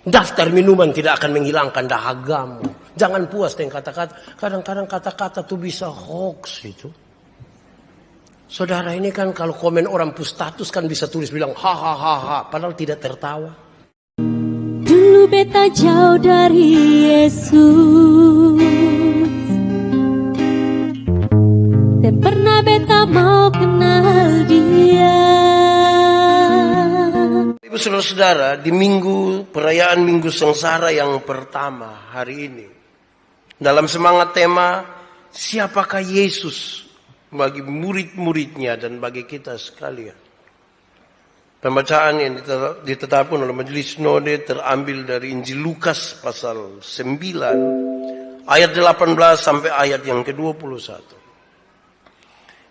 Daftar minuman tidak akan menghilangkan dahagamu. Jangan puas dengan kata-kata. Kadang-kadang kata-kata itu bisa hoax itu. Saudara, ini kan kalau komen orang pustatus kan bisa tulis bilang hahaha, padahal tidak tertawa. Dulu beta jauh dari Yesus, dan pernah beta mau kenal Dia. Ibu saudara-saudara, di perayaan Minggu Sengsara yang pertama hari ini, dalam semangat tema siapakah Yesus bagi murid-muridnya dan bagi kita sekalian. Pembacaan yang ditetapkan oleh Majelis Sinode terambil dari Injil Lukas pasal 9 ayat 18 sampai ayat yang ke-21.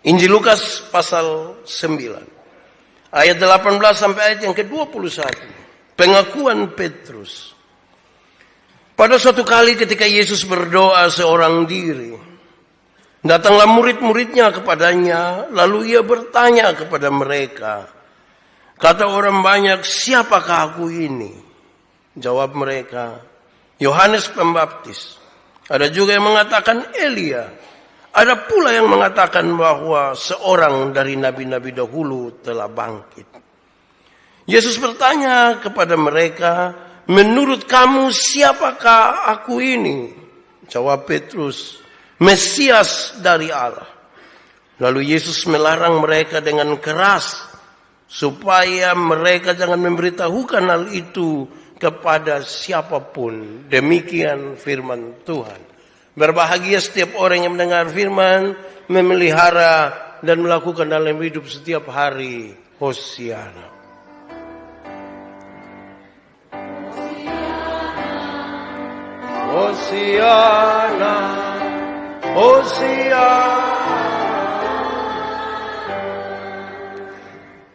Injil Lukas pasal 9 ayat 18 sampai ayat yang ke-21. Pengakuan Petrus. Pada suatu kali ketika Yesus berdoa seorang diri, datanglah murid-muridnya kepadanya, lalu ia bertanya kepada mereka. Kata orang banyak, siapakah aku ini? Jawab mereka, Yohanes Pembaptis. Ada juga yang mengatakan Elia. Ada pula yang mengatakan bahwa seorang dari nabi-nabi dahulu telah bangkit. Yesus bertanya kepada mereka, menurut kamu siapakah aku ini? Jawab Petrus, Mesias dari Allah. Lalu Yesus melarang mereka dengan keras supaya mereka jangan memberitahukan hal itu kepada siapapun. Demikian firman Tuhan. Berbahagia setiap orang yang mendengar firman, memelihara dan melakukan dalam hidup setiap hari. Hosiana. Hosiana. Hosiana.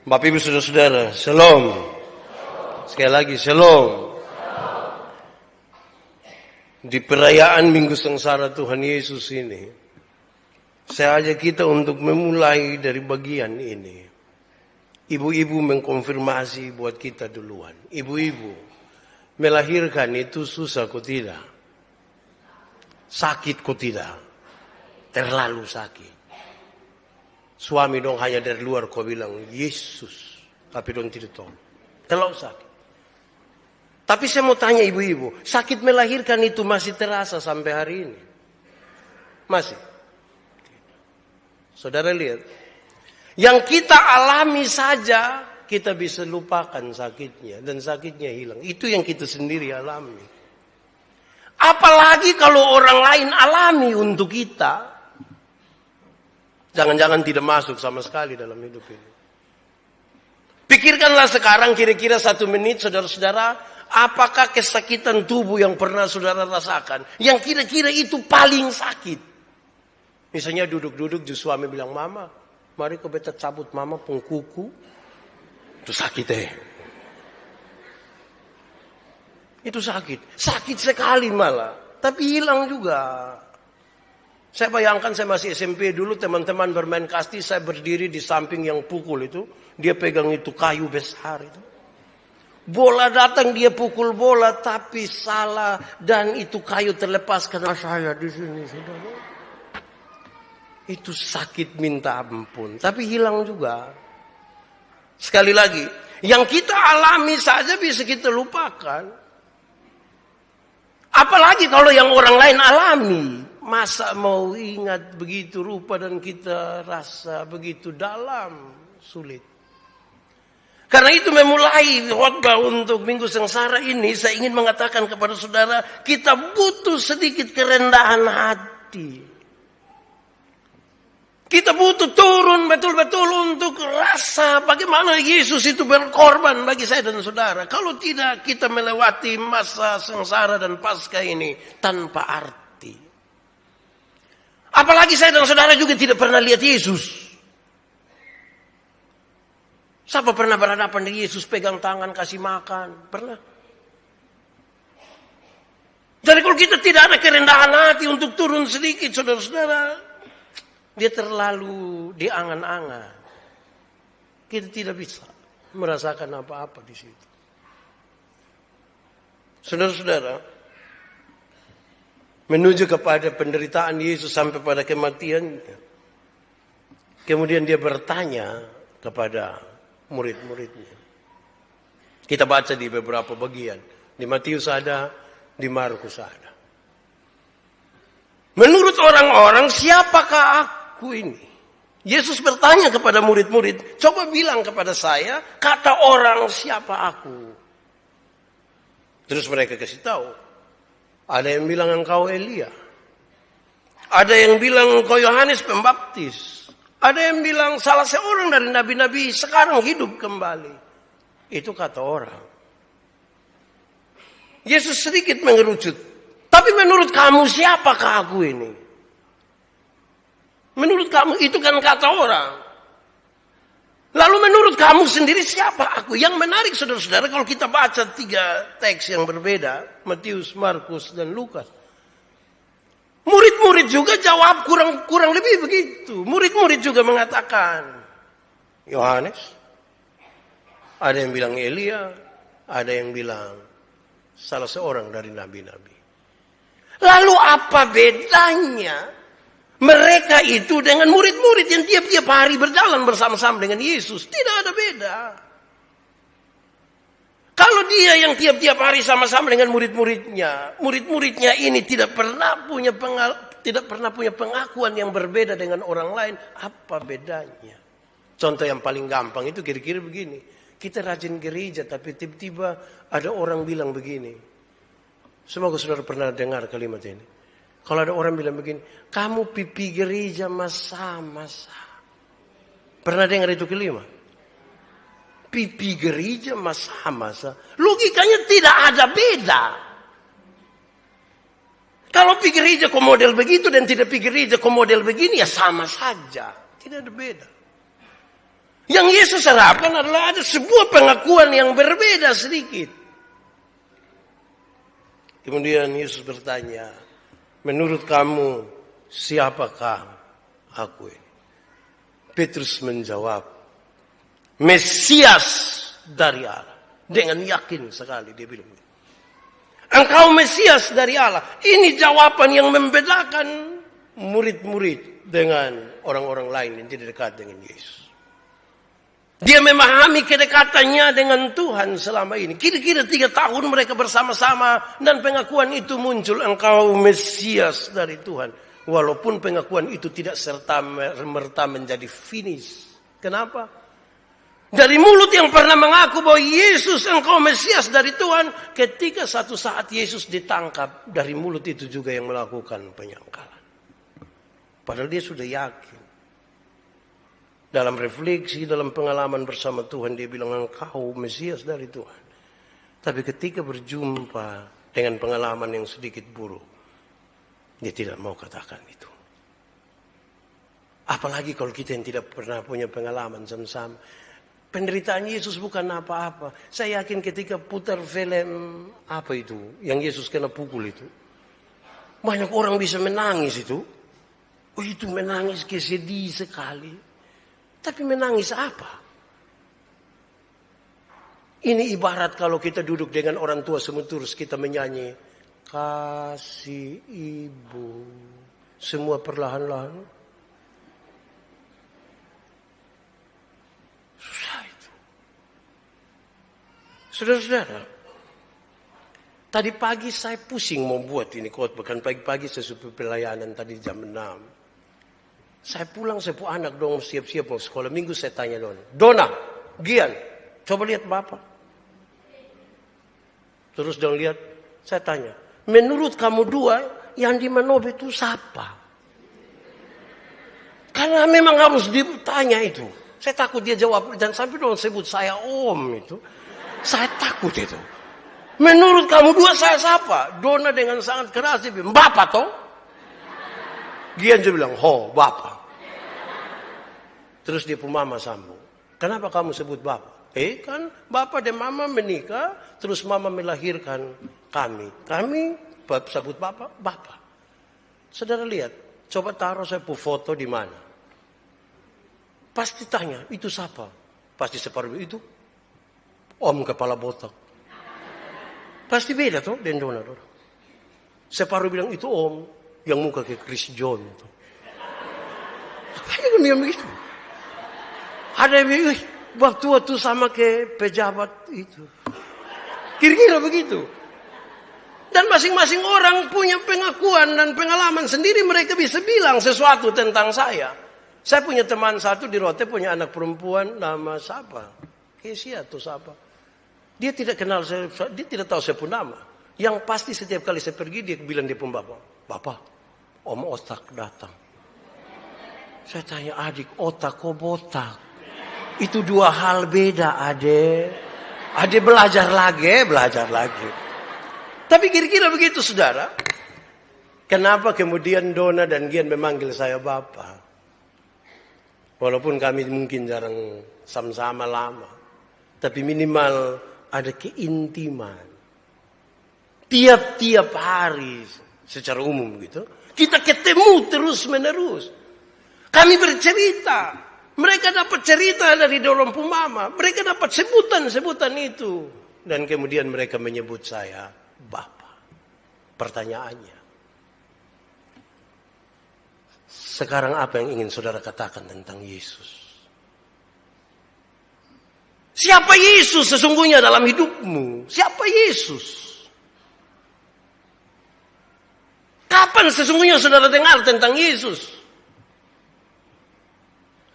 Bapak Ibu Saudara-saudara, Shalom. Sekali lagi, Shalom. Di perayaan Minggu Sengsara Tuhan Yesus ini, saya ajak kita untuk memulai dari bagian ini. Ibu-ibu mengkonfirmasi buat kita duluan. Ibu-ibu, melahirkan itu susah kok tidak? Sakit kok tidak? Terlalu sakit. Suami dong hanya dari luar kau bilang Yesus, tapi dong tidak tahu. Terlalu sakit. Tapi saya mau tanya ibu-ibu, sakit melahirkan itu masih terasa sampai hari ini? Masih? Saudara lihat, yang kita alami saja kita bisa lupakan sakitnya dan sakitnya hilang. Itu yang kita sendiri alami. Apalagi kalau orang lain alami untuk kita. Jangan-jangan tidak masuk sama sekali dalam hidup ini. Pikirkanlah sekarang kira-kira 1 menit saudara-saudara, apakah kesakitan tubuh yang pernah saudara rasakan, yang kira-kira itu paling sakit. Misalnya duduk-duduk, suami bilang, mama, mari kau beta cabut mama pengkuku. Itu sakit Itu sakit. Sakit sekali malah. Tapi hilang juga. Saya bayangkan saya masih SMP dulu, teman-teman bermain kasti, saya berdiri di samping yang pukul itu. Dia pegang itu kayu besar itu. Bola datang, dia pukul bola, tapi salah. Dan itu kayu terlepas karena saya di sini. Saudara. Itu sakit minta ampun. Tapi hilang juga. Sekali lagi, yang kita alami saja bisa kita lupakan. Apalagi kalau yang orang lain alami. Masa mau ingat begitu rupa dan kita rasa begitu dalam, sulit. Karena itu memulai khotbah untuk Minggu Sengsara ini, saya ingin mengatakan kepada saudara, kita butuh sedikit kerendahan hati. Kita butuh turun betul-betul untuk rasa bagaimana Yesus itu berkorban bagi saya dan saudara. Kalau tidak, kita melewati masa sengsara dan pasca ini tanpa arti. Apalagi saya dan saudara juga tidak pernah lihat Yesus. Siapa pernah berhadapan dengan Yesus, pegang tangan, kasih makan? Pernah? Jadi kalau kita tidak ada kerendahan hati untuk turun sedikit, saudara-saudara, dia terlalu diangan-angan. Kita tidak bisa merasakan apa-apa di situ. Saudara-saudara, menuju kepada penderitaan Yesus sampai pada kematian. Kemudian dia bertanya kepada murid-muridnya. Kita baca di beberapa bagian. Di Matius ada, di Markus ada. Menurut orang-orang, siapakah aku ini? Yesus bertanya kepada murid-murid, coba bilang kepada saya, kata orang siapa aku? Terus mereka kasih tahu. Ada yang bilang engkau Elia. Ada yang bilang engkau Yohanes Pembaptis. Ada yang bilang salah seorang dari nabi-nabi sekarang hidup kembali. Itu kata orang. Yesus sedikit mengerucut. Tapi menurut kamu siapakah aku ini? Menurut kamu itu kan kata orang. Lalu menurut kamu sendiri siapa aku? Yang menarik saudara-saudara kalau kita baca 3 teks yang berbeda. Matius, Markus, dan Lukas. Murid-murid juga jawab kurang lebih begitu. Murid-murid juga mengatakan Yohanes. Ada yang bilang Elia. Ada yang bilang salah seorang dari nabi-nabi. Lalu apa bedanya mereka itu dengan murid-murid yang tiap-tiap hari berjalan bersama-sama dengan Yesus? Tidak ada beda. Kalau dia yang tiap-tiap hari sama-sama dengan murid-muridnya ini tidak pernah punya pengakuan yang berbeda dengan orang lain, apa bedanya? Contoh yang paling gampang itu kira-kira begini. Kita rajin gereja tapi tiba-tiba ada orang bilang begini. Semoga saudara pernah dengar kalimat ini. Kalau ada orang bilang begini, kamu pipi gereja masa-masa. Pernah dengar itu kelima? Pipi gereja masa-masa. Logikanya tidak ada beda. Kalau pipi gereja kok model begitu dan tidak pipi gereja kok model begini ya sama saja. Tidak ada beda. Yang Yesus harapkan adalah ada sebuah pengakuan yang berbeda sedikit. Kemudian Yesus bertanya, menurut kamu siapakah aku ini? Petrus menjawab, Mesias dari Allah. Dengan yakin sekali dia bilang, engkau Mesias dari Allah. Ini jawaban yang membedakan murid-murid dengan orang-orang lain yang tidak dekat dengan Yesus. Dia memahami kedekatannya dengan Tuhan selama ini. Kira-kira 3 tahun mereka bersama-sama. Dan pengakuan itu muncul. Engkau Mesias dari Tuhan. Walaupun pengakuan itu tidak serta-merta menjadi finish. Kenapa? Dari mulut yang pernah mengaku bahwa Yesus engkau Mesias dari Tuhan. Ketika satu saat Yesus ditangkap. Dari mulut itu juga yang melakukan penyangkalan. Padahal dia sudah yakin. Dalam refleksi, dalam pengalaman bersama Tuhan, dia bilang engkau Mesias dari Tuhan. Tapi ketika berjumpa dengan pengalaman yang sedikit buruk, dia tidak mau katakan itu. Apalagi kalau kita yang tidak pernah punya pengalaman sama-sama. Penderitaan Yesus bukan apa-apa. Saya yakin ketika putar film apa itu, yang Yesus kena pukul itu. Banyak orang bisa menangis itu. Oh itu menangis kesedih sekali. Tapi menangis apa? Ini ibarat kalau kita duduk dengan orang tua terus kita menyanyi. Kasih ibu. Semua perlahan-lahan. Susah itu. Saudara-saudara. Tadi pagi saya pusing mau buat ini khotbah. Bahkan pagi-pagi saya sudah pelayanan tadi jam 6. Saya pulang, saya pulang anak dong siap-siap mau sekolah minggu. Saya tanya Dona, Gian, coba lihat Bapak. Terus dong lihat, saya tanya, menurut kamu dua yang di Manobe itu siapa? Karena memang harus ditanya itu. Saya takut dia jawab dan sampai dong sebut saya Om itu. Saya takut itu. Menurut kamu dua saya siapa? Dona dengan sangat keras dia bilang, Bapak toh? Gian dia bilang, ho, Bapak. Terus dia pun mama sambung. Kenapa kamu sebut Bapak? Kan Bapak dan Mama menikah, terus Mama melahirkan kami. Kami sebut Bapak, Bapak. Saudara lihat, coba taruh saya foto di mana. Pasti tanya, itu siapa? Pasti separuh itu. Om kepala botak. Pasti beda tuh dengan Dona. Separuh bilang itu om yang muka kayak Chris John tuh. Apa yang begitu? Ada yang bilang, waktu sama kayak pejabat itu. Kira-kira begitu. Dan masing-masing orang punya pengakuan dan pengalaman sendiri. Mereka bisa bilang sesuatu tentang saya. Saya punya teman satu di Rote, punya anak perempuan nama siapa? Kesia atau siapa? Dia tidak kenal saya, dia tidak tahu saya pun nama. Yang pasti setiap kali saya pergi, dia bilang dia pun Bapak, Om Otak datang. Saya tanya, adik, otak kok botak? Itu dua hal beda, adek. Adek belajar lagi. Tapi kira-kira begitu, saudara. Kenapa kemudian Dona dan Gian memanggil saya Bapak? Walaupun kami mungkin jarang sama-sama lama. Tapi minimal ada keintiman. Tiap-tiap hari secara umum gitu. Kita ketemu terus-menerus. Kami bercerita. Mereka dapat cerita dari dalam Mama. Mereka dapat sebutan-sebutan itu. Dan kemudian mereka menyebut saya Bapak. Pertanyaannya. Sekarang apa yang ingin saudara katakan tentang Yesus? Siapa Yesus sesungguhnya dalam hidupmu? Siapa Yesus? Kapan sesungguhnya saudara dengar tentang Yesus?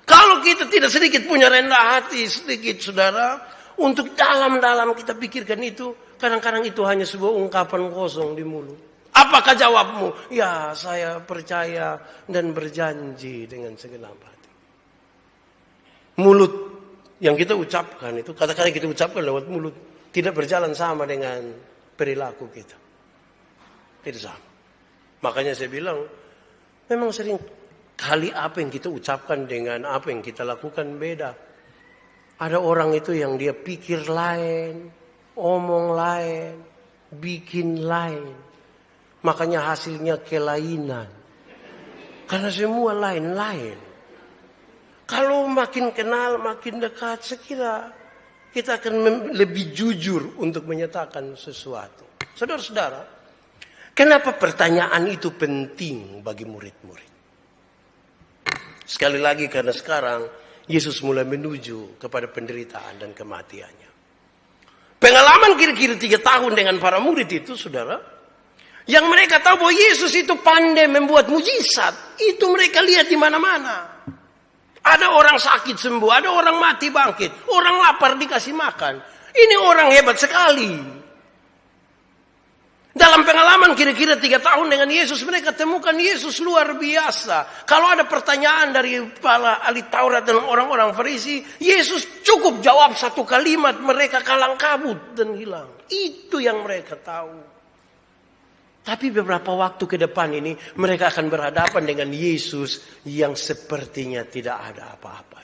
Kalau kita tidak sedikit punya rendah hati, sedikit saudara, untuk dalam-dalam kita pikirkan itu, kadang-kadang itu hanya sebuah ungkapan kosong di mulut. Apakah jawabmu? Ya, saya percaya dan berjanji dengan segenap hati. Mulut yang kita ucapkan itu, kata-kata kita ucapkan lewat mulut, tidak berjalan sama dengan perilaku kita. Tidak sama. Makanya saya bilang, memang sering kali apa yang kita ucapkan dengan apa yang kita lakukan beda. Ada orang itu yang dia pikir lain, omong lain, bikin lain. Makanya hasilnya kelainan. Karena semua lain-lain. Kalau makin kenal, makin dekat, sekira kita akan lebih jujur untuk menyatakan sesuatu. Saudara-saudara, kenapa pertanyaan itu penting bagi murid-murid? Sekali lagi karena sekarang Yesus mulai menuju kepada penderitaan dan kematiannya. Pengalaman kira-kira 3 tahun dengan para murid itu, saudara, yang mereka tahu bahwa Yesus itu pandai membuat mujizat, itu mereka lihat di mana-mana. Ada orang sakit sembuh, ada orang mati bangkit, orang lapar dikasih makan. Ini orang hebat sekali. Dalam pengalaman kira-kira 3 tahun dengan Yesus, mereka temukan Yesus luar biasa. Kalau ada pertanyaan dari para ahli Taurat dan orang-orang Farisi, Yesus cukup jawab 1 kalimat, mereka kalang kabut dan hilang. Itu yang mereka tahu. Tapi beberapa waktu ke depan ini, mereka akan berhadapan dengan Yesus yang sepertinya tidak ada apa-apanya.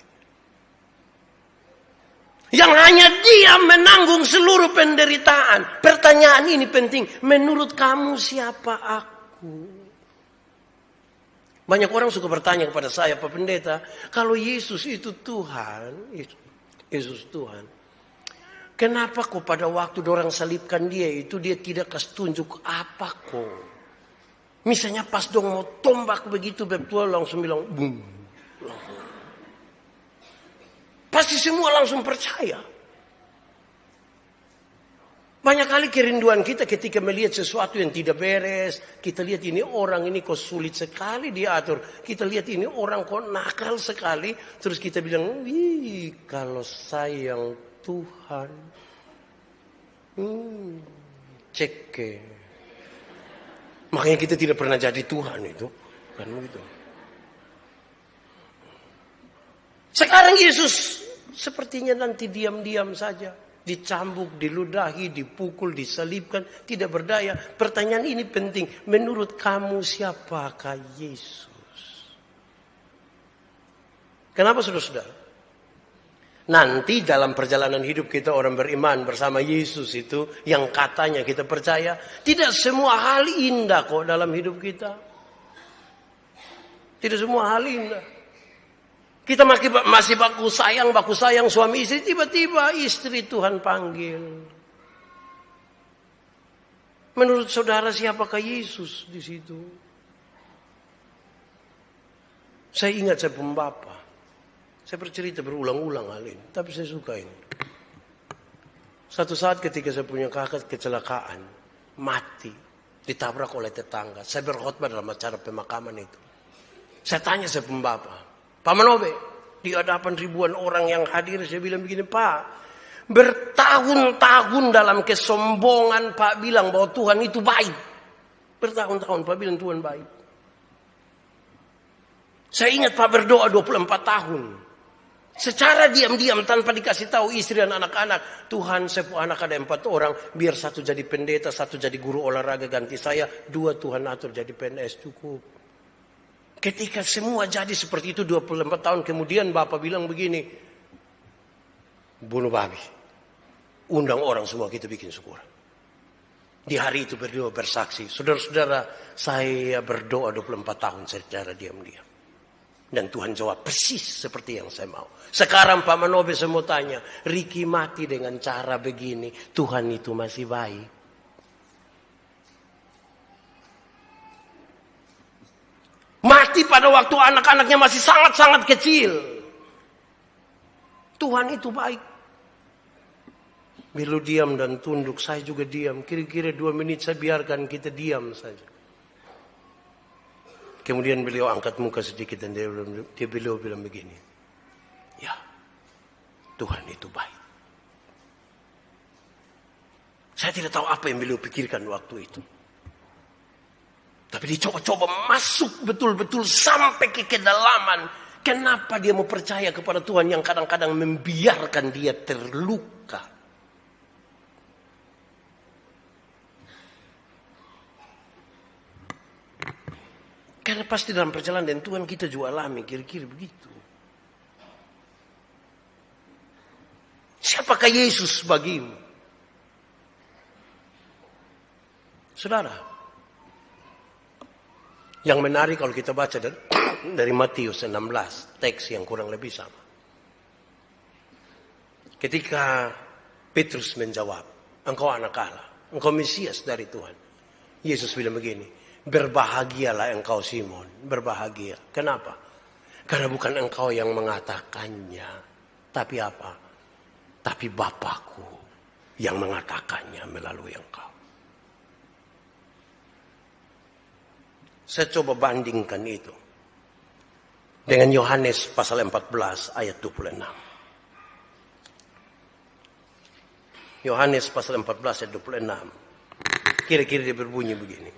Yang hanya dia menanggung seluruh penderitaan. Pertanyaan ini penting. Menurut kamu siapa aku? Banyak orang suka bertanya kepada saya, Pak Pendeta, kalau Yesus itu Tuhan, Yesus Tuhan, kenapa kok pada waktu orang salibkan dia itu dia tidak kasih tunjuk apa kok? Misalnya pas dong mau tombak begitu, betul langsung bilang, boom. Pasti semua langsung percaya. Banyak kali kerinduan kita ketika melihat sesuatu yang tidak beres. Kita lihat ini orang ini kok sulit sekali diatur. Kita lihat ini orang kok nakal sekali. Terus kita bilang, wih kalau sayang Tuhan. Cek. Makanya kita tidak pernah jadi Tuhan itu. Kan begitu. Sekarang Yesus sepertinya nanti diam-diam saja. Dicambuk, diludahi, dipukul, disalibkan. Tidak berdaya. Pertanyaan ini penting. Menurut kamu siapakah Yesus? Kenapa saudara-saudara? Nanti dalam perjalanan hidup kita orang beriman bersama Yesus itu. Yang katanya kita percaya. Tidak semua hal indah kok dalam hidup kita. Tidak semua hal indah. Kita masih baku sayang suami istri. Tiba-tiba istri Tuhan panggil. Menurut saudara siapakah Yesus di situ? Saya ingat saya pembapa. Saya bercerita berulang-ulang hal ini, tapi saya suka ini. Satu saat ketika saya punya kakak kecelakaan, mati, ditabrak oleh tetangga. Saya berkhotbah dalam acara pemakaman itu. Saya tanya saya pembapa, Pak Manobe, di hadapan ribuan orang yang hadir, saya bilang begini, Pak, bertahun-tahun dalam kesombongan Pak bilang bahwa Tuhan itu baik. Bertahun-tahun Pak bilang Tuhan baik. Saya ingat Pak berdoa 24 tahun. Secara diam-diam tanpa dikasih tahu istri dan anak-anak. Tuhan, saya punya anak ada 4 orang. Biar satu jadi pendeta, satu jadi guru olahraga ganti saya. 2 Tuhan atur jadi PNS cukup. Ketika semua jadi seperti itu 24 tahun. Kemudian Bapak bilang begini. Bunuh babi. Undang orang semua kita bikin syukuran. Di hari itu berdoa bersaksi. Saudara-saudara, saya berdoa 24 tahun secara diam-diam. Dan Tuhan jawab persis seperti yang saya mau. Sekarang Pak Manobe saya mau tanya. Ricky mati dengan cara begini. Tuhan itu masih baik. Mati pada waktu anak-anaknya masih sangat-sangat kecil. Tuhan itu baik. Beliau diam dan tunduk. Saya juga diam. Kira-kira 2 menit saya biarkan kita diam saja. Kemudian beliau angkat muka sedikit dan beliau bilang begini. Ya, Tuhan itu baik. Saya tidak tahu apa yang beliau pikirkan waktu itu. Tapi dicoba-coba masuk betul-betul sampai ke kedalaman. Kenapa dia mau percaya kepada Tuhan yang kadang-kadang membiarkan dia terluka. Karena pasti dalam perjalanan dan Tuhan kita juga alami kira-kira begitu. Siapakah Yesus bagimu? Saudara, yang menarik kalau kita baca dari Matius 16, teks yang kurang lebih sama. Ketika Petrus menjawab, engkau anak Allah, engkau Mesias dari Tuhan. Yesus bilang begini, berbahagialah engkau Simon, berbahagia. Kenapa? Karena bukan engkau yang mengatakannya, tapi apa? Tapi Bapakku yang mengatakannya melalui engkau. Saya coba bandingkan itu dengan Yohanes pasal 14 ayat 26. Yohanes pasal 14 ayat 26. Kira-kira dia berbunyi begini.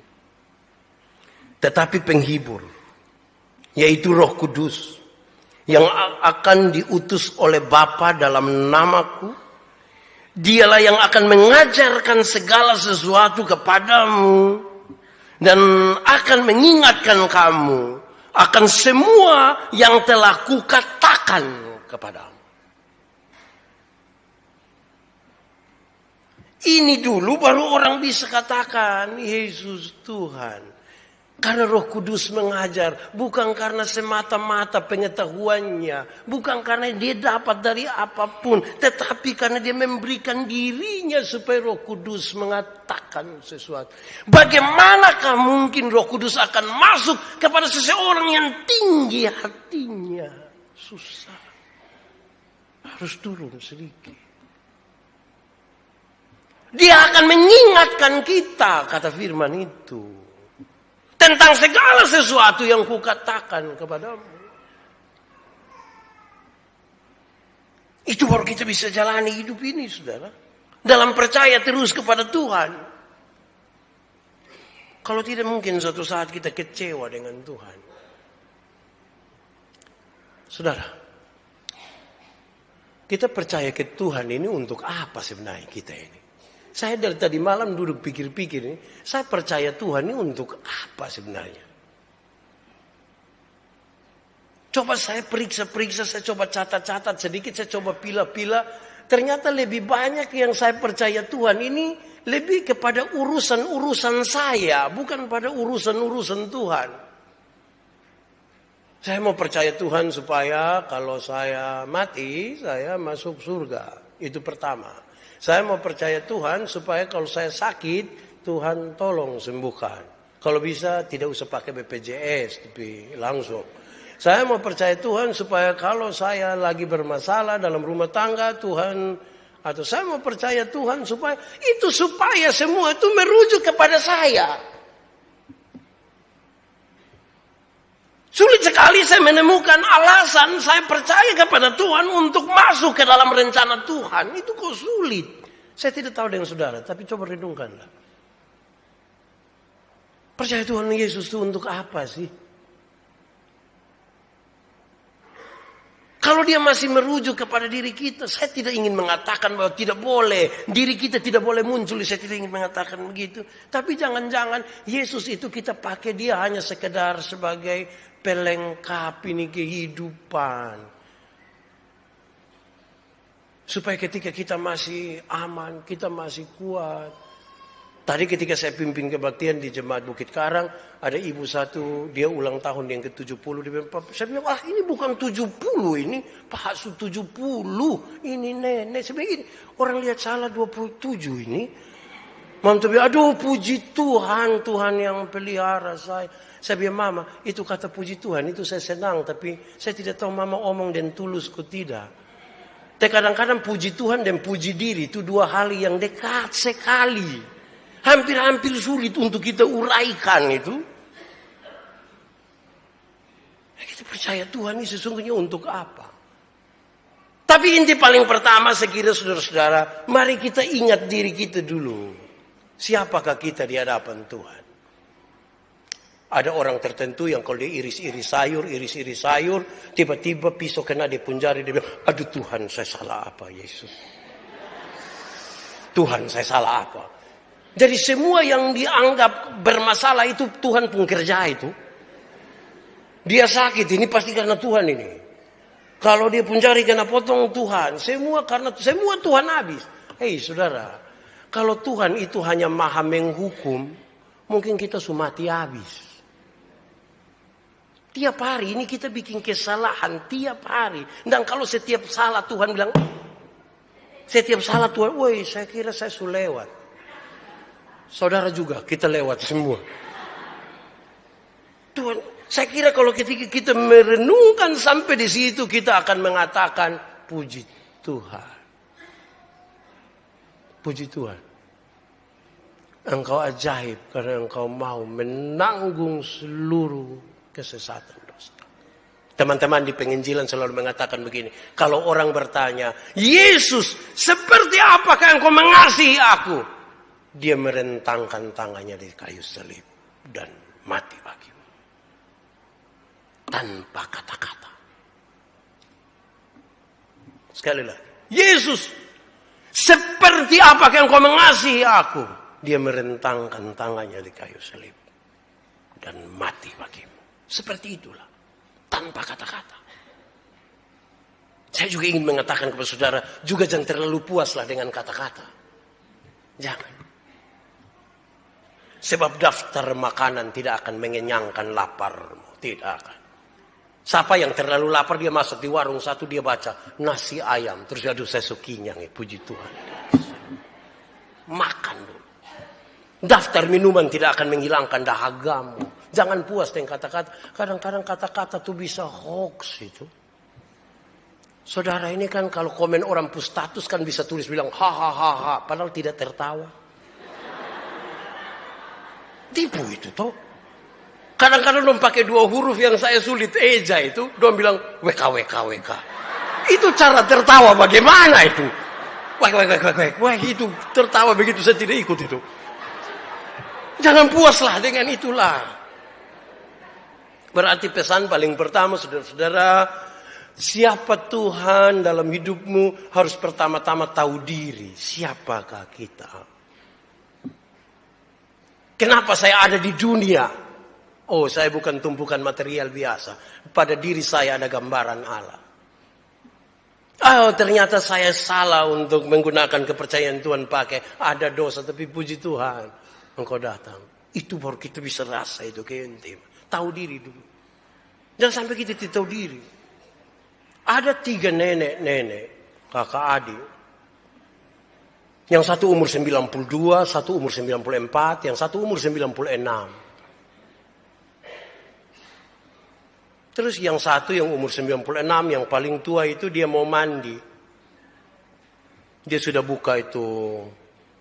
Tetapi penghibur, yaitu Roh Kudus, yang akan diutus oleh Bapa dalam namaku, dialah yang akan mengajarkan segala sesuatu kepadamu, dan akan mengingatkan kamu akan semua yang telah kukatakan kepadamu. Ini dulu baru orang bisa katakan Yesus Tuhan. Karena Roh Kudus mengajar, bukan karena semata-mata pengetahuannya, bukan karena dia dapat dari apapun, tetapi karena dia memberikan dirinya supaya Roh Kudus mengatakan sesuatu. Bagaimanakah mungkin Roh Kudus akan masuk kepada seseorang yang tinggi hatinya? Susah. Harus turun sedikit. Dia akan mengingatkan kita, kata firman itu. Tentang segala sesuatu yang kukatakan kepadamu. Itu baru kita bisa jalani hidup ini, saudara. Dalam percaya terus kepada Tuhan. Kalau tidak mungkin suatu saat kita kecewa dengan Tuhan. Saudara, kita percaya ke Tuhan ini untuk apa sebenarnya kita ini? Saya dari tadi malam duduk pikir-pikir ini, saya percaya Tuhan ini untuk apa sebenarnya? Coba saya periksa-periksa, saya coba catat-catat sedikit, saya coba pila-pila. Ternyata lebih banyak yang saya percaya Tuhan ini lebih kepada urusan-urusan saya, bukan pada urusan-urusan Tuhan. Saya mau percaya Tuhan supaya kalau saya mati, saya masuk surga. Itu pertama. Saya mau percaya Tuhan supaya kalau saya sakit, Tuhan tolong sembuhkan. Kalau bisa tidak usah pakai BPJS, tapi langsung. Saya mau percaya Tuhan supaya kalau saya lagi bermasalah dalam rumah tangga, Tuhan, atau saya mau percaya Tuhan supaya semua itu merujuk kepada saya. Sulit sekali saya menemukan alasan saya percaya kepada Tuhan untuk masuk ke dalam rencana Tuhan. Itu kok sulit. Saya tidak tahu dengan saudara, tapi coba renungkanlah. Percaya Tuhan Yesus itu untuk apa sih? Kalau dia masih merujuk kepada diri kita, saya tidak ingin mengatakan bahwa tidak boleh. Diri kita tidak boleh muncul, saya tidak ingin mengatakan begitu. Tapi jangan-jangan Yesus itu kita pakai dia hanya sekedar sebagai pelengkap ini kehidupan. Supaya ketika kita masih aman, kita masih kuat. Tadi ketika saya pimpin kebaktian di Jemaat Bukit Karang, ada ibu satu, dia ulang tahun yang ke-70. Saya bilang, ini bukan 70 ini, Pak Su 70, ini nenek. Saya bilang, ini orang lihat salah 27 ini. Mama bilang, aduh puji Tuhan, Tuhan yang pelihara saya. Saya bilang, Mama, itu kata puji Tuhan, itu saya senang, tapi saya tidak tahu Mama omong dan tulus kok tidak. Tapi kadang-kadang puji Tuhan dan puji diri itu dua hal yang dekat sekali. Hampir-hampir sulit untuk kita uraikan itu. Kita percaya Tuhan ini sesungguhnya untuk apa? Tapi inti paling pertama sekira saudara-saudara, mari kita ingat diri kita dulu. Siapakah kita di hadapan Tuhan? Ada orang tertentu yang kalau dia iris-iris sayur, tiba-tiba pisau kena di punjari, dia bilang, aduh Tuhan saya salah apa Yesus? Tuhan saya salah apa? Jadi semua yang dianggap bermasalah itu Tuhan pun kerja itu. Dia sakit ini pasti karena Tuhan ini. Kalau dia punjari kena potong Tuhan. Semua Tuhan habis. Hei saudara. Kalau Tuhan itu hanya maha menghukum. Mungkin kita mati habis. Tiap hari ini kita bikin kesalahan. Tiap hari. Dan kalau setiap salah Tuhan bilang. Setiap salah Tuhan. Woi saya kira saya sudah lewat. Saudara juga, kita lewat semua. Tuhan, saya kira kalau ketika kita merenungkan sampai di situ, kita akan mengatakan, puji Tuhan. Puji Tuhan. Engkau ajaib karena engkau mau menanggung seluruh kesesatan dosa. Teman-teman di penginjilan selalu mengatakan begini. Kalau orang bertanya, Yesus, seperti apakah engkau mengasihi aku? Dia merentangkan tangannya di kayu salib dan mati bagimu. Tanpa kata-kata. Sekali lagi. Yesus, seperti apakah engkau mengasihi aku? Dia merentangkan tangannya di kayu salib dan mati bagimu. Seperti itulah. Tanpa kata-kata. Saya juga ingin mengatakan kepada saudara, juga jangan terlalu puaslah dengan kata-kata. Jangan. Sebab daftar makanan tidak akan mengenyangkan laparmu. Tidak akan. Siapa yang terlalu lapar dia masuk di warung satu dia baca nasi ayam. Terus aduh saya sukinyang ya puji Tuhan. Makan dulu. Daftar minuman tidak akan menghilangkan dahagamu. Jangan puas dengan kata-kata. Kadang-kadang kata-kata itu bisa hoax itu. Saudara ini kan kalau komen orang pustatus kan bisa tulis bilang ha. Padahal tidak tertawa. Tipu itu toh. Kadang-kadang dong pakai dua huruf yang saya sulit eja itu. Dong bilang WK. Itu cara tertawa bagaimana itu? Wah itu tertawa begitu saya tidak ikut itu. Jangan puaslah dengan itulah. Berarti pesan paling pertama saudara-saudara. Siapa Tuhan dalam hidupmu harus pertama-tama tahu diri. Siapakah kita? Kenapa saya ada di dunia? Oh, saya bukan tumpukan material biasa. Pada diri saya ada gambaran Allah. Oh, ternyata saya salah untuk menggunakan kepercayaan Tuhan pakai. Ada dosa, tapi puji Tuhan. Engkau datang. Itu baru kita bisa rasa itu keintim. Tahu diri dulu. Jangan sampai kita tidak tahu diri. Ada 3 nenek-nenek, kakak adik. Yang satu umur 92, satu umur 94, yang satu umur 96. Terus yang satu yang umur 96, yang paling tua itu dia mau mandi. Dia sudah buka itu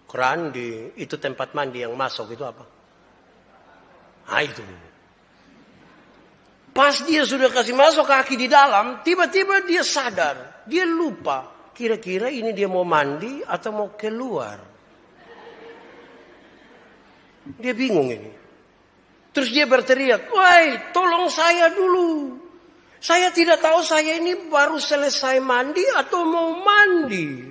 keran, itu tempat mandi yang masuk itu apa? Nah itu. Pas dia sudah kasih masuk kaki di dalam, tiba-tiba dia sadar. Dia lupa. Kira-kira ini dia mau mandi atau mau keluar. Dia bingung ini. Terus dia berteriak, "Woi, tolong saya dulu. Saya tidak tahu saya ini baru selesai mandi atau mau mandi."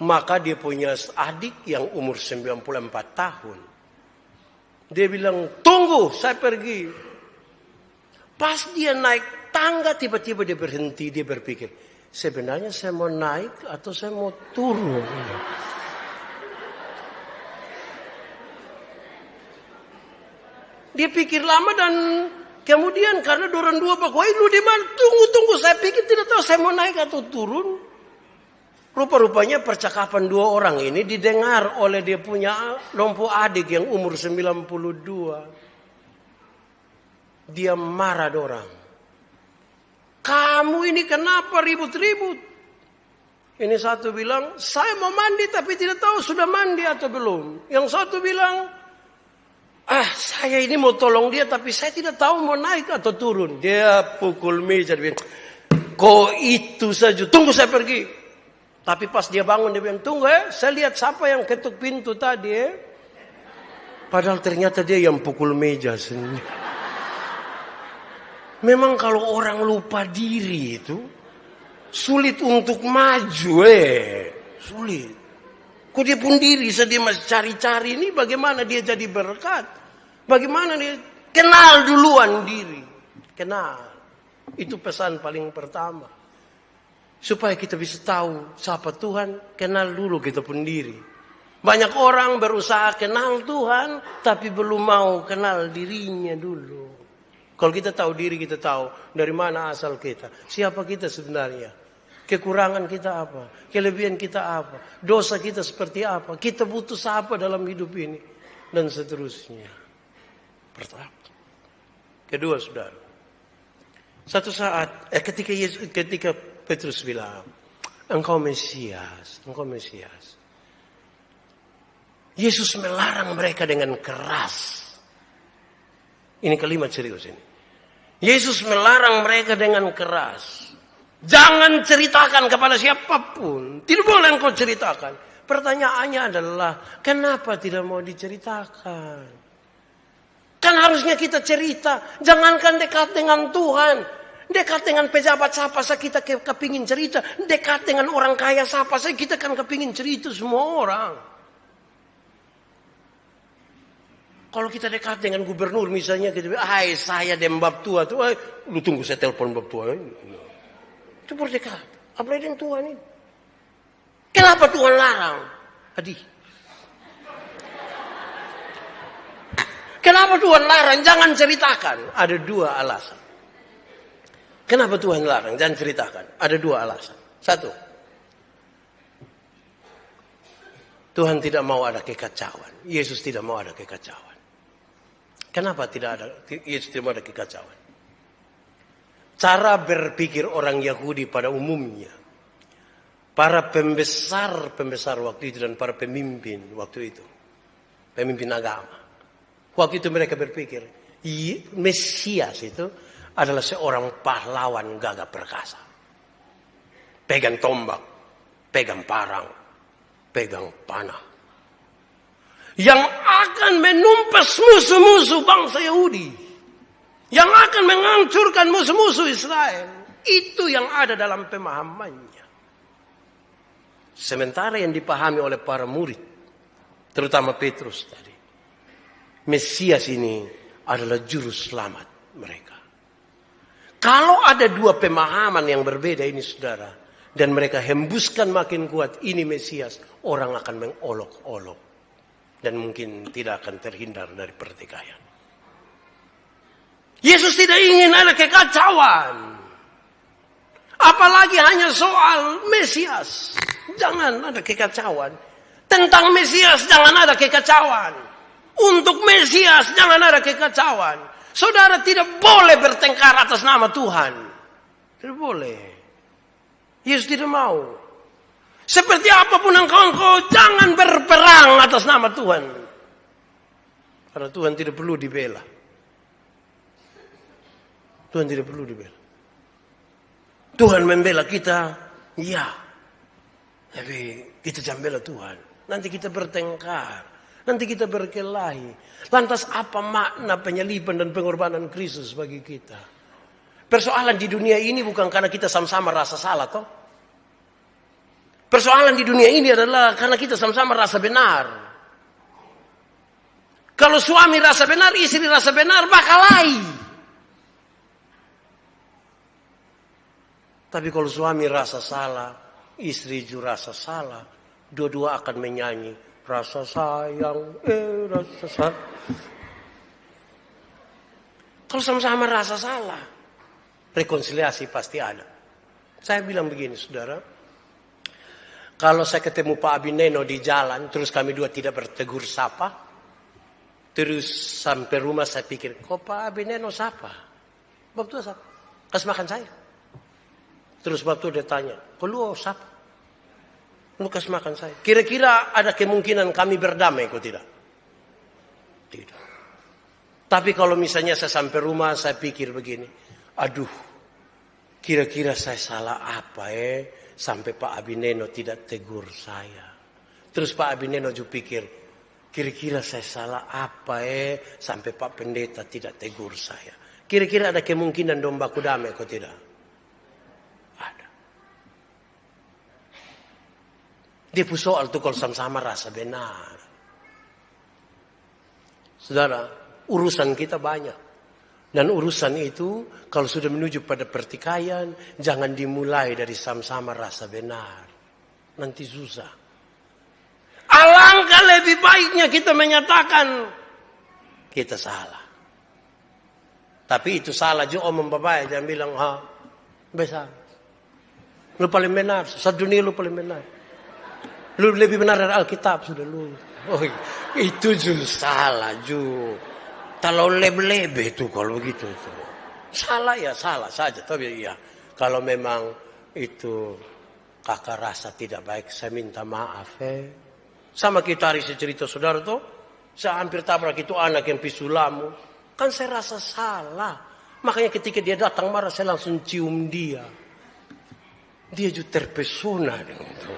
Maka dia punya adik yang umur 94 tahun. Dia bilang, "Tunggu, saya pergi." Pas dia naik tangga, tiba-tiba dia berhenti, dia berpikir, sebenarnya saya mau naik atau saya mau turun? Dia pikir lama dan kemudian karena dorang dua wah lu di mana? Tunggu, saya pikir tidak tahu saya mau naik atau turun. Rupa-rupanya percakapan dua orang ini didengar oleh dia punya lompo adik yang umur 92. Dia marah dorang. Kamu ini kenapa ribut-ribut? Ini satu bilang, saya mau mandi tapi tidak tahu sudah mandi atau belum. Yang satu bilang, saya ini mau tolong dia tapi saya tidak tahu mau naik atau turun. Dia pukul meja, dia bilang, kok itu saja, tunggu saya pergi. Tapi pas dia bangun dia bilang, tunggu saya lihat siapa yang ketuk pintu tadi Padahal ternyata dia yang pukul meja sendiri. Memang kalau orang lupa diri itu sulit untuk maju sulit. Kok dia pun diri sedih masih cari-cari ini bagaimana dia jadi berkat. Bagaimana dia kenal duluan diri. Kenal. Itu pesan paling pertama. Supaya kita bisa tahu siapa Tuhan, kenal dulu kita pun diri. Banyak orang berusaha kenal Tuhan, tapi belum mau kenal dirinya dulu. Kalau kita tahu diri, kita tahu dari mana asal kita. Siapa kita sebenarnya. Kekurangan kita apa. Kelebihan kita apa. Dosa kita seperti apa. Kita butuh apa dalam hidup ini. Dan seterusnya. Pertama. Kedua saudara. Satu saat ketika Petrus bilang, engkau Mesias, engkau Mesias. Yesus melarang mereka dengan keras. Ini kalimat serius ini. Yesus melarang mereka dengan keras. Jangan ceritakan kepada siapapun. Tidak boleh engkau ceritakan. Pertanyaannya adalah, kenapa tidak mau diceritakan? Kan harusnya kita cerita. Jangankan dekat dengan Tuhan. Dekat dengan pejabat siapa saja kita kepingin cerita. Dekat dengan orang kaya siapa saja kita kan kepingin cerita semua orang. Kalau kita dekat dengan gubernur misalnya, kita bilang, saya dembab tua tuh, lu tunggu saya telepon bab tua. Itu berdekat. Apalagi dengan Tuhan ini. Kenapa Tuhan larang? Kenapa Tuhan larang? Jangan ceritakan. Ada dua alasan. Kenapa Tuhan larang? Jangan ceritakan. Ada dua alasan. Satu. Tuhan tidak mau ada kekacauan. Yesus tidak mau ada kekacauan. Kenapa Yesus tidak mau ada kekacauan? Cara berpikir orang Yahudi pada umumnya. Para pembesar waktu itu dan para pemimpin waktu itu. Pemimpin agama. Waktu itu mereka berpikir. Mesias itu adalah seorang pahlawan gagah perkasa. Pegang tombak. Pegang parang. Pegang panah. Yang akan menumpas musuh-musuh bangsa Yahudi. Yang akan menghancurkan musuh-musuh Israel. Itu yang ada dalam pemahamannya. Sementara yang dipahami oleh para murid. Terutama Petrus tadi. Mesias ini adalah juru selamat mereka. Kalau ada dua pemahaman yang berbeda ini saudara. Dan mereka hembuskan makin kuat. Ini Mesias. Orang akan mengolok-olok. Dan mungkin tidak akan terhindar dari pertikaian. Yesus tidak ingin ada kekacauan. Apalagi hanya soal Mesias. Jangan ada kekacauan. Tentang Mesias jangan ada kekacauan. Untuk Mesias jangan ada kekacauan. Saudara tidak boleh bertengkar atas nama Tuhan. Tidak boleh. Yesus tidak mau. Seperti apapun engkau jangan berperang atas nama Tuhan. Karena Tuhan tidak perlu dibela. Tuhan tidak perlu dibela. Tuhan membela kita, ya. Tapi kita jangan bela Tuhan. Nanti kita bertengkar. Nanti kita berkelahi. Lantas apa makna penyaliban dan pengorbanan Kristus bagi kita? Persoalan di dunia ini bukan karena kita sama-sama rasa salah, toh. Persoalan di dunia ini adalah karena kita sama-sama rasa benar. Kalau suami rasa benar, istri rasa benar, bakalahi. Tapi kalau suami rasa salah, istri juga rasa salah, dua-dua akan menyanyi rasa sayang, rasa sayang. Kalau sama-sama rasa salah, rekonsiliasi pasti ada. Saya bilang begini, saudara. Kalau saya ketemu Pak Abineno di jalan, terus kami dua tidak bertegur sapa, terus sampai rumah saya pikir, kok Pak Abineno sapa? Waktu sapa? Kasih makan saya. Terus waktu dia tanya, kok lu sapa? Lu kasih makan saya. Kira-kira ada kemungkinan kami berdamai, kok tidak? Tidak. Tapi kalau misalnya saya sampai rumah, saya pikir begini, aduh, kira-kira saya salah apa sampai Pak Abineno tidak tegur saya. Terus Pak Abineno juga pikir, kira-kira saya salah apa sampai Pak Pendeta tidak tegur saya. Kira-kira ada kemungkinan dombaku damai, kok tidak? Ada. Dia pun soal tuh kalau sama-sama rasa benar. Saudara, urusan kita banyak. Dan urusan itu kalau sudah menuju pada pertikaian, jangan dimulai dari sama-sama rasa benar. Nanti susah. Alangkah lebih baiknya kita menyatakan kita salah. Tapi itu salah juga om bapak, jangan bilang besar. Lu paling benar, sedunia lu paling benar. Lu lebih benar dari Alkitab sudah lu. Oh, itu juga salah juga. Terlalu lebe-lebe itu kalau begitu itu. Salah ya salah saja. Tapi ya kalau memang itu kakak rasa tidak baik, saya minta maaf. Sama kita hari cerita saudara tuh, saya hampir tabrak itu anak yang pisulamu. Kan saya rasa salah. Makanya ketika dia datang marah, saya langsung cium dia. Dia juga terpesona dengan itu.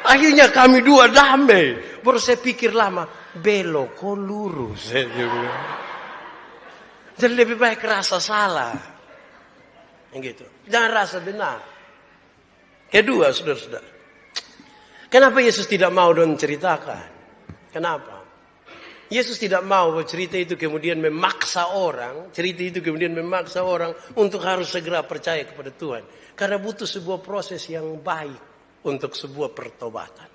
Akhirnya kami dua damai. Baru saya pikir lama, belok kok lurus. Jadi lebih baik rasa salah. Gitu. Jangan rasa benar. Kedua, saudara-saudara. Kenapa Yesus tidak mau menceritakan? Kenapa? Yesus tidak mau cerita itu kemudian memaksa orang. Cerita itu kemudian memaksa orang untuk harus segera percaya kepada Tuhan. Karena butuh sebuah proses yang baik untuk sebuah pertobatan.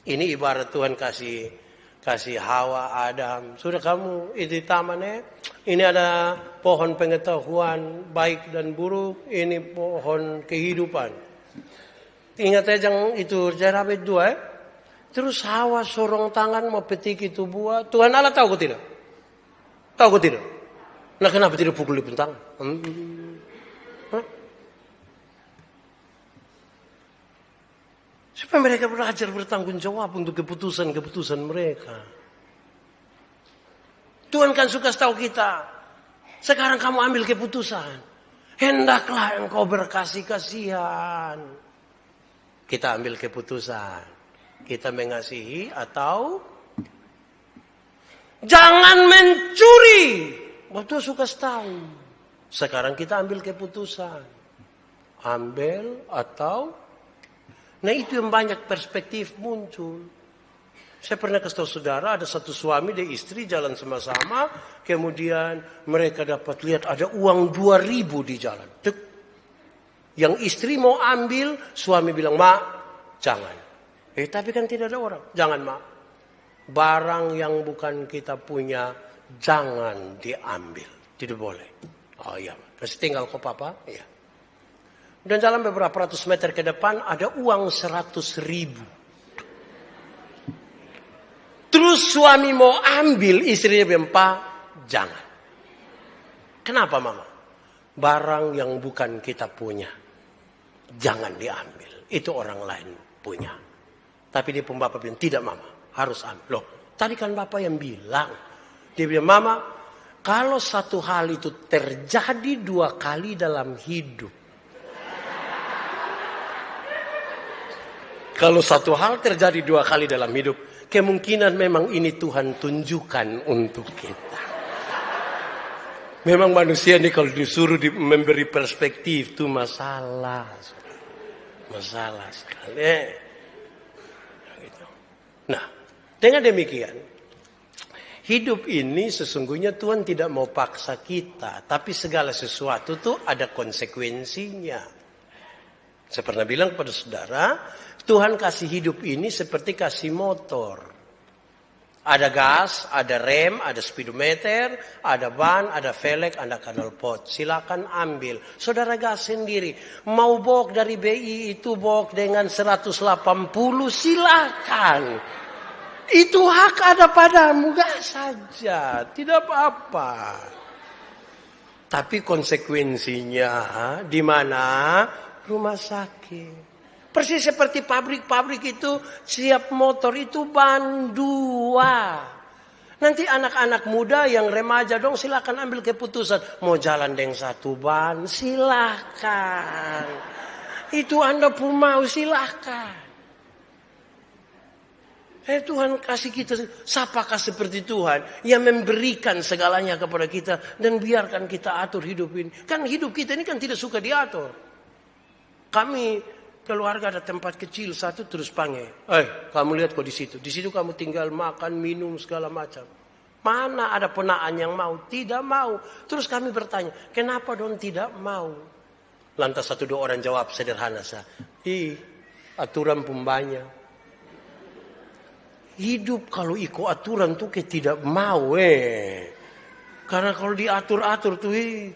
Ini ibarat Tuhan kasih Hawa, Adam. Sudah kamu itu di taman ini ada pohon pengetahuan baik dan buruk. Ini pohon kehidupan. Ingat aja itu Jarabet 2 Terus Hawa sorong tangan mau petik itu buah. Tuhan Allah tahu kok tidak? Tahu kok tidak? Nah kenapa tidak pukul di tangan? Supaya mereka belajar bertanggung jawab untuk keputusan-keputusan mereka. Tuhan kan suka tahu kita. Sekarang kamu ambil keputusan. Hendaklah engkau berkasih kasihan. Kita ambil keputusan. Kita mengasihi atau jangan mencuri. Waktu suka tahu. Sekarang kita ambil keputusan. Ambil atau nah itu yang banyak perspektif muncul. Saya pernah kasih tahu saudara, ada satu suami dan istri jalan sama-sama. Kemudian mereka dapat lihat ada uang 2.000 di jalan. Tuk. Yang istri mau ambil, suami bilang, "Mak, jangan." Tapi kan tidak ada orang. "Jangan, Mak. Barang yang bukan kita punya, jangan diambil. Tidak boleh." "Oh iya, masih tinggal kok Papa?" "Iya." Dan jalan beberapa ratus meter ke depan ada uang 100.000. Terus suami mau ambil, istrinya bilang, "Pak, jangan." Kenapa mama? Barang yang bukan kita punya, jangan diambil. Itu orang lain punya. Tapi dia pun bapak bilang, "Tidak mama, harus ambil." Loh, tadi kan bapak yang bilang. Dia bilang, "Mama, kalau satu hal itu terjadi 2 kali dalam hidup. Kalau satu hal terjadi 2 kali dalam hidup, kemungkinan memang ini Tuhan tunjukkan untuk kita." Memang manusia ini kalau disuruh memberi perspektif itu masalah. Masalah sekali. Gitu. Nah, dengan demikian, hidup ini sesungguhnya Tuhan tidak mau paksa kita. Tapi segala sesuatu tuh ada konsekuensinya. Saya pernah bilang kepada saudara, Tuhan kasih hidup ini seperti kasih motor. Ada gas, ada rem, ada speedometer, ada ban, ada velg, ada knalpot. Silakan ambil. Saudara gas sendiri. Mau bok dari BI itu bok dengan 180, silakan. Itu hak ada padamu, gas saja. Tidak apa-apa. Tapi konsekuensinya di mana? Rumah sakit. Persis seperti pabrik-pabrik itu, siap motor itu ban 2. Nanti anak-anak muda yang remaja dong silakan ambil keputusan. Mau jalan dengan 1 ban, silakan. Itu Anda pun mau, silakan. Tuhan kasih kita, siapakah seperti Tuhan yang memberikan segalanya kepada kita dan biarkan kita atur hidup ini. Kan hidup kita ini kan tidak suka diatur. Kami keluarga ada tempat kecil satu terus panggil. Kamu lihat kok di situ. Di situ kamu tinggal makan, minum segala macam. Mana ada ponaan yang mau? Tidak mau. Terus kami bertanya, kenapa dong tidak mau? Lantas 1-2 orang jawab sederhana saja. Aturan pun banyak. Hidup kalau ikut aturan tuh kayak tidak mau. Karena kalau diatur-atur tuh,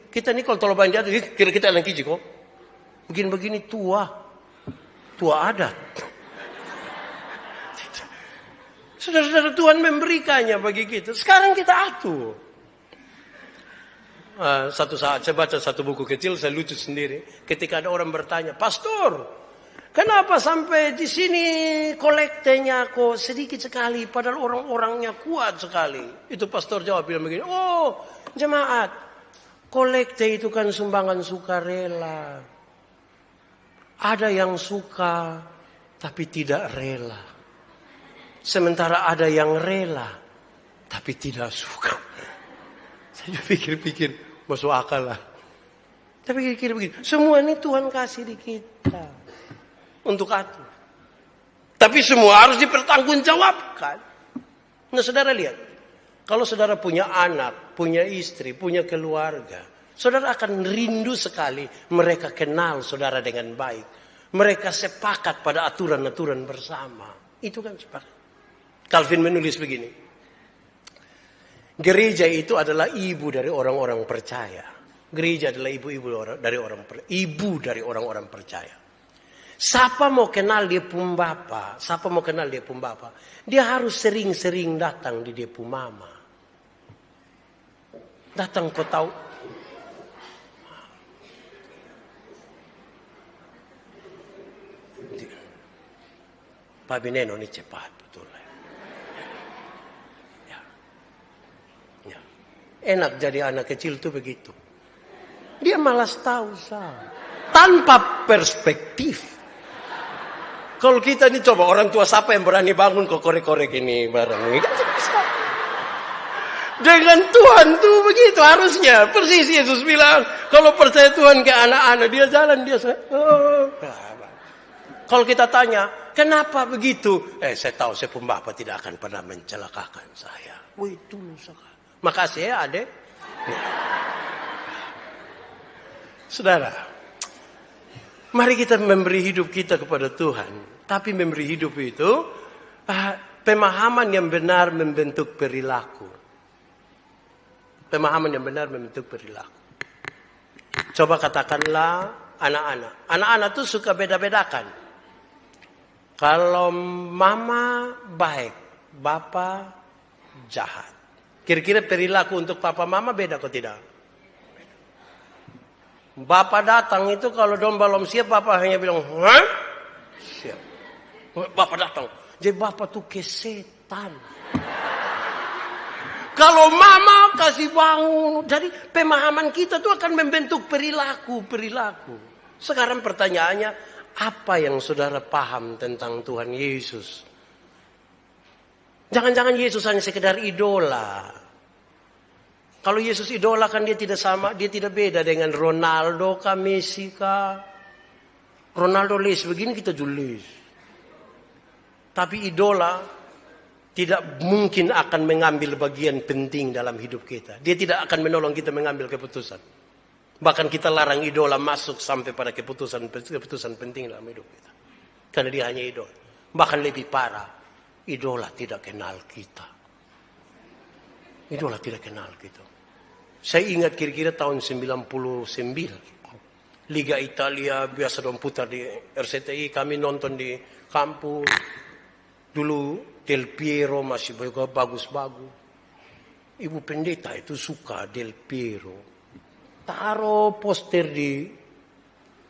kita nih kalau tolong banyak diatur, kira kita anak kiji kok. Begini-begini tua adat. Saudara-saudara, Tuhan memberikannya bagi kita. Sekarang kita atur. Satu saat saya baca satu buku kecil, saya lucu sendiri. Ketika ada orang bertanya, "Pastor, kenapa sampai di sini kolektenya kok sedikit sekali, padahal orang-orangnya kuat sekali?" Itu pastor jawab bilang begini, "Oh, jemaat, kolekte itu kan sumbangan sukarela. Ada yang suka tapi tidak rela. Sementara ada yang rela tapi tidak suka." Saya pikir-pikir masuk akal lah. Tapi pikir begini, semua ini Tuhan kasih di kita untuk atur. Tapi semua harus dipertanggungjawabkan. Nah, saudara lihat, kalau saudara punya anak, punya istri, punya keluarga, saudara akan rindu sekali mereka kenal saudara dengan baik. Mereka sepakat pada aturan-aturan bersama. Itu kan sepakat. Calvin menulis begini. Gereja itu adalah ibu dari orang-orang percaya. Gereja adalah ibu dari orang-orang percaya. Siapa mau kenal dia pun bapa, dia harus sering-sering datang di dia pun mama. Datang kau tahu. Pak Bineno ini cepat betul. Ya. Enak jadi anak kecil tuh begitu. Dia malas tahu tanpa perspektif. Kalau kita ini coba orang tua siapa yang berani bangun kok korek-korek ini bareng ini kan bisa. Dengan Tuhan tuh begitu harusnya. Persis Yesus bilang kalau percaya Tuhan ke anak-anak dia jalan dia. Kalau kita tanya, kenapa begitu? Saya tahu saya pun Bapak tidak akan pernah mencelakakan saya. Wih, dulu sekali. Makasih ya, adek. Saudara, mari kita memberi hidup kita kepada Tuhan. Tapi memberi hidup itu, pemahaman yang benar membentuk perilaku. Pemahaman yang benar membentuk perilaku. Coba katakanlah, anak-anak. Anak-anak tuh suka beda-bedakan. Kalau mama baik, bapak jahat. Kira-kira perilaku untuk papa mama beda atau tidak? Bapak datang itu kalau domba belum siap, bapak hanya bilang, hah? Siap. Bapak datang. Jadi bapak tuh kesetan. Kalau mama kasih bangun. Jadi pemahaman kita tuh akan membentuk perilaku. Sekarang pertanyaannya, apa yang saudara paham tentang Tuhan Yesus? Jangan-jangan Yesus hanya sekedar idola. Kalau Yesus idola kan dia tidak sama, dia tidak beda dengan Ronaldo kah, Messi kah. Ronaldo les begini, kita juga les. Tapi idola tidak mungkin akan mengambil bagian penting dalam hidup kita. Dia tidak akan menolong kita mengambil keputusan. Bahkan kita larang idola masuk sampai pada keputusan penting dalam hidup kita. Karena dia hanya idola. Bahkan lebih parah, idola tidak kenal kita. Idola tidak kenal kita. Saya ingat kira-kira tahun 99. Liga Italia biasa dong putar di RCTI. Kami nonton di kampus. Dulu Del Piero masih bagus-bagus. Ibu pendeta itu suka Del Piero. Taruh poster di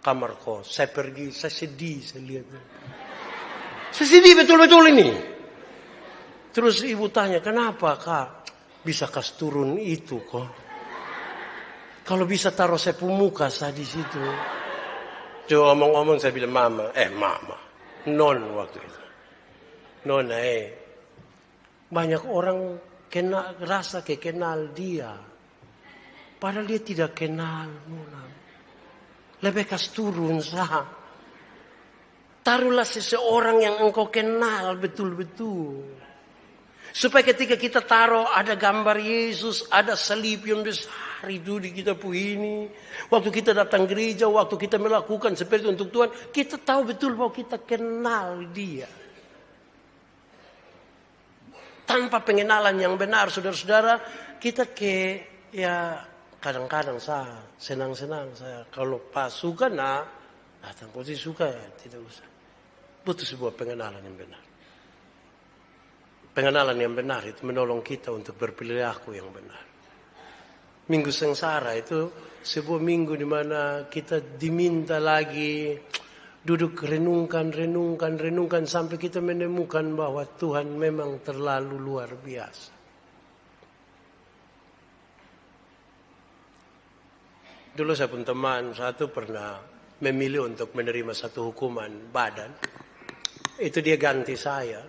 kamar kos. Saya pergi, saya sedih, saya lihat. Saya sedih betul-betul ini. Terus ibu tanya, kenapa kak bisa kas turun itu kok? Kalau bisa taruh saya muka saya di situ. Coba ngomong-ngomong saya bilang mama, non waktu itu. Nona banyak orang rasa kenal dia. Padahal dia tidak kenal. Lebih kas turun sah. Taruhlah seseorang yang engkau kenal betul-betul. Supaya ketika kita taruh ada gambar Yesus, ada salib yang besar itu di kita ini. Waktu kita datang gereja, waktu kita melakukan seperti untuk Tuhan, kita tahu betul bahwa kita kenal dia. Tanpa pengenalan yang benar, saudara-saudara, kita kadang-kadang saya senang-senang saya kalau pas suka datang posisi suka ya tidak usah. Butuh sebuah pengenalan yang benar. Pengenalan yang benar itu menolong kita untuk berperilaku yang benar. Minggu Sengsara itu sebuah minggu di mana kita diminta lagi duduk renungkan sampai kita menemukan bahwa Tuhan memang terlalu luar biasa. Dulu saya pun teman satu pernah memilih untuk menerima satu hukuman badan. Itu dia ganti saya.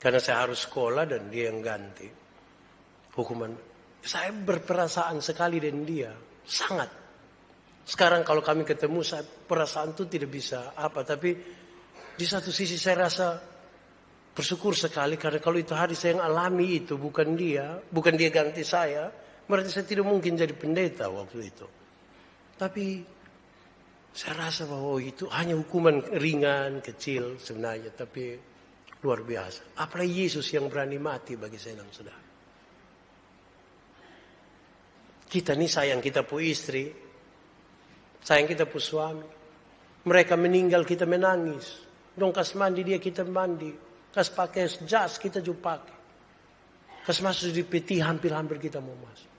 Karena saya harus sekolah dan dia yang ganti. Hukuman. Saya berperasaan sekali dengan dia. Sangat. Sekarang kalau kami ketemu, saya perasaan itu tidak bisa apa. Tapi di satu sisi saya rasa bersyukur sekali. Karena kalau itu hari saya yang alami itu, bukan dia ganti saya. Berarti saya tidak mungkin jadi pendeta waktu itu. Tapi saya rasa bahwa itu hanya hukuman ringan, kecil sebenarnya. Tapi luar biasa. Apalagi Yesus yang berani mati bagi saya dan saudara. Kita nih sayang kita pu istri. Sayang kita pu suami. Mereka meninggal kita menangis. Dong kas mandi dia kita mandi. Kas pakai jas kita juga pakai. Kas masuk di peti hampir-hampir kita mau masuk.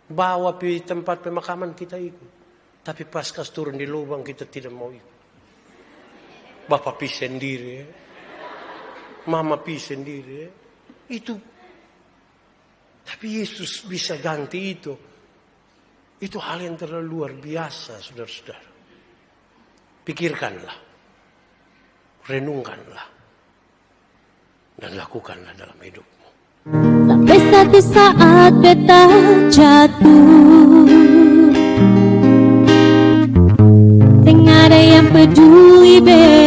Bawa di tempat pemakaman kita ikut. Tapi pas kas turun di lubang kita tidak mau ikut. Bapak pi sendiri. Mama pi sendiri. Itu. Tapi Yesus bisa ganti itu. Itu hal yang terlalu luar biasa, saudara-saudara. Pikirkanlah. Renungkanlah. Dan lakukanlah dalam hidupmu. Sampai satu saat beta jatuh, tengah ada yang peduli beta.